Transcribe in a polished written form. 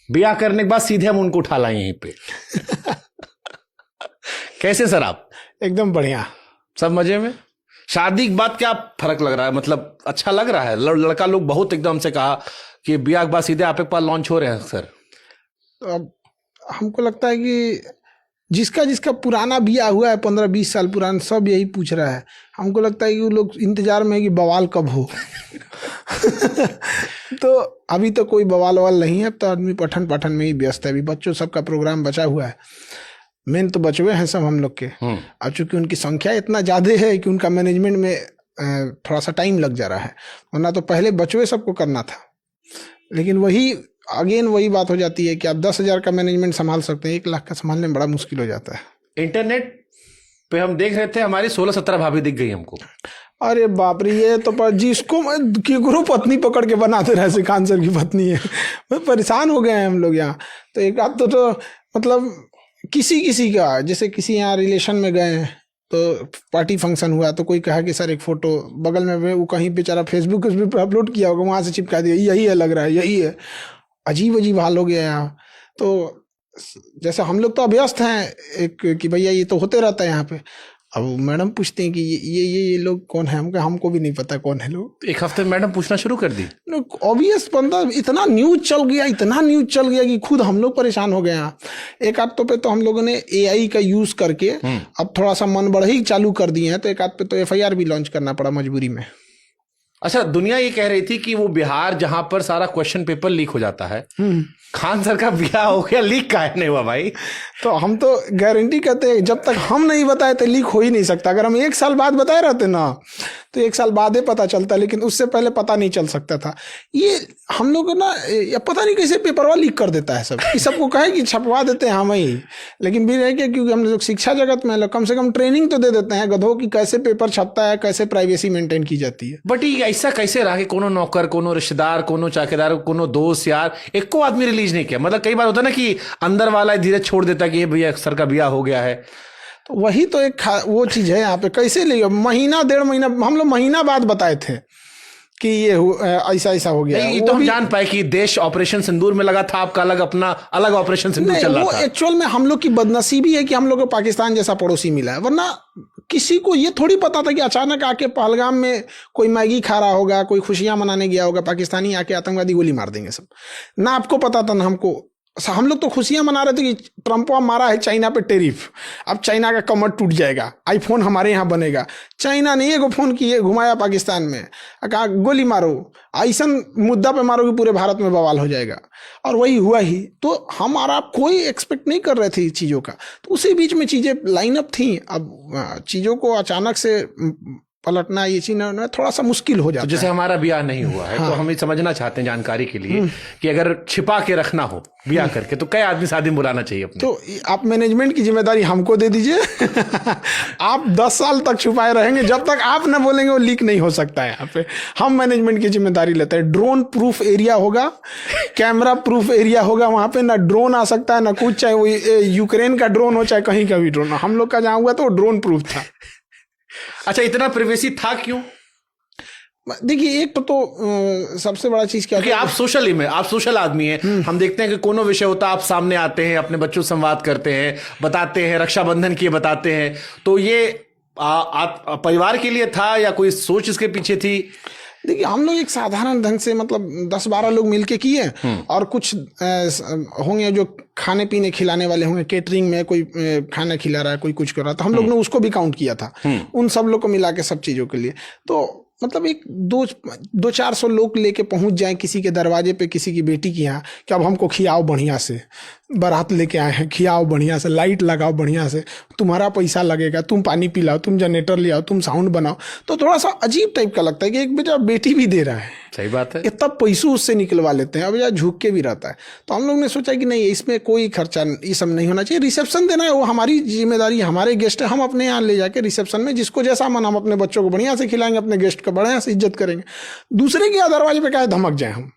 ब्याह करने के बाद सीधे हम उनको उठा लाए यहीं पे। कैसे सर आप? एकदम बढ़िया, सब मजे में। शादी के बाद क्या फर्क लग रहा है, मतलब अच्छा लग रहा है? लड़का लोग बहुत एकदम से कहा कि ब्याह के बाद सीधे आपके पास लॉन्च हो रहे हैं सर। तो अब हमको लगता है कि जिसका जिसका पुराना ब्याह हुआ है 15-20 साल पुराना, सब यही पूछ रहा है। हमको लगता है कि वो लोग इंतजार में है कि बवाल कब हो। तो अभी तो कोई बवाल ववाल नहीं है, अब तो आदमी पठन पाठन में ही व्यस्त है। अभी बच्चों सबका प्रोग्राम बचा हुआ है, मेन तो बचवे हैं सब हम लोग के। अब चूंकि उनकी संख्या इतना ज़्यादा है कि उनका मैनेजमेंट में थोड़ा सा टाइम लग जा रहा है, वरना तो पहले बचवे सबको करना था। लेकिन वही बात हो जाती है कि आप 10,000 का मैनेजमेंट संभाल सकते हैं, 1 लाख का संभालने में बड़ा मुश्किल हो जाता है। इंटरनेट पे हम देख रहे थे, हमारी 16-17 भाभी दिख गई हमको। अरे बाप रे, ये तो जिसको केकरो पत्नी पकड़ के बनाते रहे, श्रीकांत सर की पत्नी है। परेशान हो गए हैं हम लोग यहाँ। तो एक आध तो मतलब किसी का, जैसे किसी यहाँ रिलेशन में गए हैं तो पार्टी फंक्शन हुआ तो कोई कहा कि सर एक फ़ोटो बगल में, वो कहीं बेचारा फेसबुक पे अपलोड किया होगा, वहाँ से चिपका दिया, यही है, लग रहा है यही है। अजीब हाल हो गया यहाँ। तो जैसे हम लोग तो अभ्यस्त हैं एक कि भैया ये तो होते रहता है यहाँ पे। अब मैडम पूछते हैं कि ये लोग कौन है, हमको भी नहीं पता कौन है लोग। एक हफ्ते में मैडम पूछना शुरू कर दी। ऑब्वियस बंदा, इतना न्यूज चल गया कि खुद हम लोग परेशान हो गए हैं। एक आध तो पे तो हम लोगों ने AI का यूज करके अब थोड़ा सा मन बढ़ई चालू कर दिए हैं, तो एक आध पे तो FIR भी लॉन्च करना पड़ा मजबूरी में। अच्छा, दुनिया ये कह रही थी कि वो बिहार जहां पर सारा क्वेश्चन पेपर लीक हो जाता है, खान सर का ब्याह हो गया, लीक काहे नहीं हुआ भाई? तो हम तो गारंटी कहते हैं, जब तक हम नहीं बताए तो लीक हो ही नहीं सकता। अगर हम 1 साल बाद बताए रहते ना तो 1 साल बाद ही पता चलता, लेकिन उससे पहले पता नहीं चल सकता था। ये हम लोग ना पता नहीं कैसे पेपरवा लीक कर देता है सब, कि सबको कहे कि छपवा देते हैं हम ही, लेकिन भी रह के क्योंकि हम लोग शिक्षा जगत में कम से कम ट्रेनिंग तो दे देते हैं गधों की, कैसे पेपर छपता है, कैसे प्राइवेसी मेंटेन की जाती है। बट ये ऐसा कैसे रहा कि कोनो नौकर, कोनो रिश्तेदार, कोनो चाकेदार, कोनो दोस्त यार, एको आदमी रिलीज नहीं किया? मतलब कई बार होता है ना कि अंदर वाला धीरे छोड़ देता कि ये भैया सर का ब्याह हो गया है। तो वही तो एक वो चीज है यहाँ पे। कैसे लियो, महीना 1.5 महीना, हम लोग महीना बाद बताए थे कि ये ऐसा हो गया। ये तो हम जान पाए कि देश ऑपरेशन सिंदूर में लगा था, आपका अपना अलग ऑपरेशन सिंदूर चल रहा था। वो एक्चुअल में हम लोग की बदनसीबी है कि हम लोग को पाकिस्तान जैसा पड़ोसी मिला है, वरना किसी को ये थोड़ी पता था कि अचानक आके पहलगाम में कोई मैगी खा रहा होगा, कोई खुशियां मनाने गया होगा, पाकिस्तानी आके आतंकवादी गोली मार देंगे सब। ना आपको पता था ना हमको। हम लोग तो खुशियां मना रहे थे कि ट्रम्पवा मारा है चाइना पे टैरिफ, अब चाइना का कमर टूट जाएगा, आईफोन हमारे यहाँ बनेगा। चाइना ने एगो फोन किए घुमाया पाकिस्तान में, कहा गोली मारो, ऐसा मुद्दा पे मारो कि पूरे भारत में बवाल हो जाएगा, और वही हुआ ही। तो हमारा कोई एक्सपेक्ट नहीं कर रहे थे चीज़ों का, तो उसी बीच में चीज़ें लाइनअप थी। अब चीज़ों को अचानक से पलटना, ये चीज थोड़ा सा मुश्किल हो जाता है। तो जैसे हमारा ब्याह नहीं हुआ है, तो हम ये समझना चाहते हैं जानकारी के लिए कि अगर छिपा के रखना हो ब्याह करके तो कई आदमी शादी में बुलाना चाहिए अपने? तो आप मैनेजमेंट की जिम्मेदारी हमको दे दीजिए। आप 10 साल तक छुपाए रहेंगे, जब तक आप ना बोलेंगे वो लीक नहीं हो सकता है। यहाँ पे हम मैनेजमेंट की जिम्मेदारी लेते हैं। ड्रोन प्रूफ एरिया होगा, कैमरा प्रूफ एरिया होगा, वहाँ पे ना ड्रोन आ सकता है ना कुछ, चाहे वो यूक्रेन का ड्रोन हो चाहे कहीं का भी ड्रोन हो। हम लोग का जहाँ हुआ तो वो ड्रोन प्रूफ था। अच्छा, इतना प्राइवेसी था क्यों? देखिए, एक तो सबसे बड़ा चीज क्या, क्योंकि आप सोशल आदमी हैं। हम देखते हैं कि कोनो विषय होता है, आप सामने आते हैं, अपने बच्चों से संवाद करते हैं, बताते हैं, रक्षाबंधन की बताते हैं। तो ये परिवार के लिए था या कोई सोच इसके पीछे थी? देखिए, हम लोग एक साधारण ढंग से, मतलब 10-12 लोग मिलके किए, और कुछ होंगे जो खाने पीने खिलाने वाले होंगे, केटरिंग में कोई खाना खिला रहा है, कोई कुछ कर रहा है, तो हम लोग ने उसको भी काउंट किया था, उन सब लोग को मिला के सब चीज़ों के लिए। तो मतलब एक 200-400 लोग लेके पहुंच जाएं किसी के दरवाजे पे, किसी की बेटी के यहाँ, कि अब हमको खियाओ बढ़िया से, बारात लेके आए हैं, खियाओ बढ़िया से, लाइट लगाओ बढ़िया से, तुम्हारा पैसा लगेगा, तुम पानी पिलाओ, तुम जनरेटर ले आओ, तुम साउंड बनाओ। तो थोड़ा सा अजीब टाइप का लगता है कि एक बेटा बेटी भी दे रहा है। सही बात है। तब पैसों उससे निकलवा लेते हैं, अब यार झुक के भी रहता है। तो हम लोग ने सोचा कि नहीं, इसमें कोई खर्चा ये सब नहीं होना चाहिए। रिसेप्शन देना है वो हमारी जिम्मेदारी, हमारे गेस्ट है, हम अपने यहाँ ले जाके रिसेप्शन में जिसको जैसा मन, हम अपने बच्चों को बढ़िया से खिलाएंगे, अपने गेस्ट का बढ़िया से इज्जत करेंगे। दूसरे के दरवाजे पे क्या धमक जाए हम।